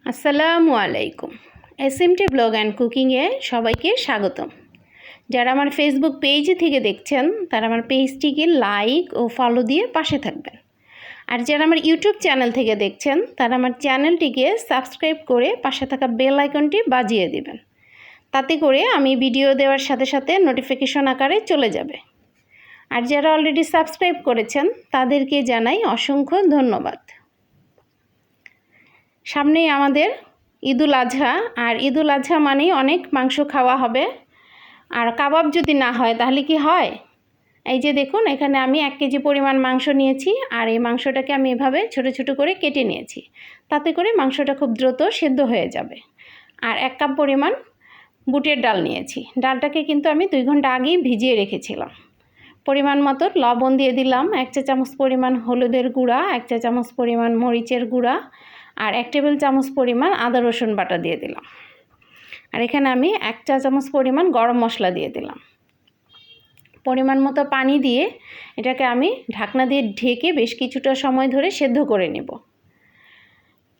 আসসালামু আলাইকুম। SMT blog and কুকিংয়ে সবাইকে স্বাগতম। যারা আমার ফেসবুক পেজ থেকে দেখছেন তারা আমার পেজটিকে লাইক ও ফলো দিয়ে পাশে থাকবেন। আর যারা আমার ইউটিউব চ্যানেল থেকে দেখছেন তারা আমার চ্যানেলটিকে সাবস্ক্রাইব করে পাশে থাকা বেল আইকনটি বাজিয়ে দিবেন। তাতে করে আমি ভিডিও দেওয়ার সাথে সাথে নোটিফিকেশন আকারে চলে যাবে। আর যারা অলরেডি সাবস্ক্রাইব করেছেন তাদেরকে জানাই অসংখ্য ধন্যবাদ। সামনেই আমাদের ঈদুল আজহা, আর ঈদুল আজহা মানেই অনেক মাংস খাওয়া হবে। আর কাবাব যদি না হয় তাহলে কি হয়? এই যে দেখুন, এখানে আমি 1 কেজি পরিমাণ মাংস নিয়েছি, আর এই মাংসটাকে আমি এভাবে ছোট ছোট করে কেটে নিয়েছি। তাতে করে মাংসটা খুব দ্রুত সেদ্ধ হয়ে যাবে। আর 1 কাপ পরিমাণ বুটের ডাল নিয়েছি। ডালটাকে কিন্তু আমি 2 ঘন্টা আগেই ভিজিয়ে রেখেছিলাম। পরিমাণ মতো লবণ দিয়ে দিলাম, 1 চা চামচ পরিমাণ হলুদের গুঁড়া, 1 চা চামচ পরিমাণ মরিচের গুঁড়া, আর 1 টেবিল চামচ পরিমাণ আদা রসুন বাটা দিয়ে দিলাম। আর এখানে আমি 1 চা চামচ পরিমাণ গরম মশলা দিয়ে দিলাম। পরিমাণ মতো পানি দিয়ে এটাকে আমি ঢাকনা দিয়ে ঢেকে বেশ কিছুটা সময় ধরে সেদ্ধ করে নেব।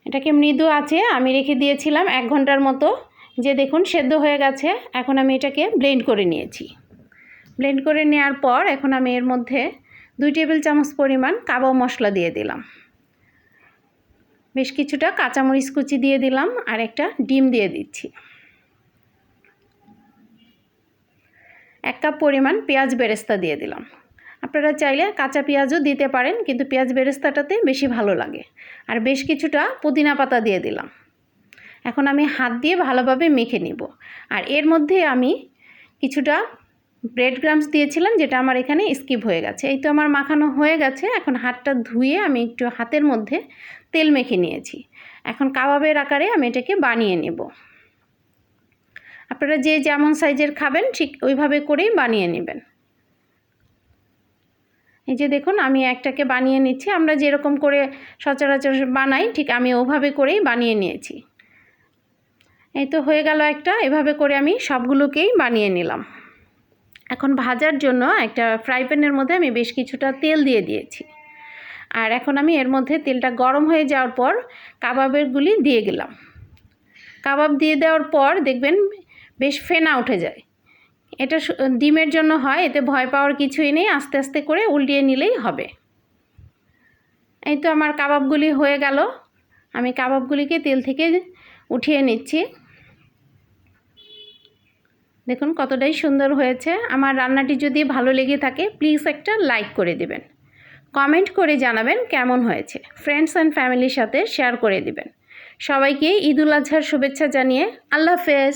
এটাকে মৃদু আঁচে আমি রেখে দিয়েছিলাম 1 ঘন্টার মতো। যে দেখুন সেদ্ধ হয়ে গেছে। এখন আমি এটাকে ব্লেন্ড করে নিয়েছি। ব্লেন্ড করে নেওয়ার পর এখন আমি এর মধ্যে 2 টেবিল চামচ পরিমাণ কাবাব মশলা দিয়ে দিলাম। বেশ কিছুটা কাঁচামরিচ কুচি দিয়ে দিলাম, আর একটা ডিম দিয়ে দিচ্ছি। 1 কাপ পরিমাণ পেঁয়াজ বেরেস্তা দিয়ে দিলাম। আপনারা চাইলে কাঁচা পেঁয়াজও দিতে পারেন, কিন্তু পেঁয়াজ বেরেস্তাটাতে বেশি ভালো লাগে। আর বেশ কিছুটা পুদিনা পাতা দিয়ে দিলাম। এখন আমি হাত দিয়ে ভালোভাবে মেখে নিব। আর এর মধ্যে আমি কিছুটা ব্রেড ক্রাম্বস দিয়েছিলাম, যেটা আমার এখানে স্কিপ হয়ে গেছে। এই তো আমার মাখানো হয়ে গেছে। এখন হাতটা ধুয়ে আমি একটু হাতের মধ্যে তেল মেখে নিয়েছি। এখন কাবাবের আকারে আমি এটাকে বানিয়ে নেব। আপনারা যে যেমন সাইজের খাবেন ঠিক ওইভাবে করেই বানিয়ে নেবেন। এই যে দেখুন আমি একটাকে বানিয়ে নিচ্ছি। আমরা যেরকম করে সচরাচর বানাই ঠিক আমি ওভাবে করেই বানিয়ে নিয়েছি। এই তো হয়ে গেল একটা। এভাবে করে আমি সবগুলোকেই বানিয়ে নিলাম। এখন ভাজার জন্য একটা ফ্রাই প্যানের মধ্যে আমি বেশ কিছুটা তেল দিয়ে দিয়েছি। আর এখন আমি এর মধ্যে তেলটা গরম হয়ে যাওয়ার পর কাবাবের গুলি দিয়ে গেলাম। কাবাব দিয়ে দেওয়ার পর দেখবেন বেশ ফেনা উঠে যায়। এটা ডিমের জন্য হয়, এতে ভয় পাওয়ার কিছুই নেই। আস্তে আস্তে করে উল্টিয়ে নিলেই হবে। এই তো আমার কাবাবগুলি হয়ে গেল। আমি কাবাবগুলিকে তেল থেকে উঠিয়ে নিচ্ছি। দেখুন কতটাই সুন্দর হয়েছে। আমার রান্নাটি যদি ভালো লেগে থাকে প্লিজ একটা লাইক করে দিবেন। কমেন্ট করে জানাবেন কেমন হয়েছে। ফ্রেন্ডস অ্যান্ড ফ্যামিলির সাথে শেয়ার করে দিবেন। সবাইকে ঈদুল আজহার শুভেচ্ছা জানিয়ে আল্লাহ হাফেজ।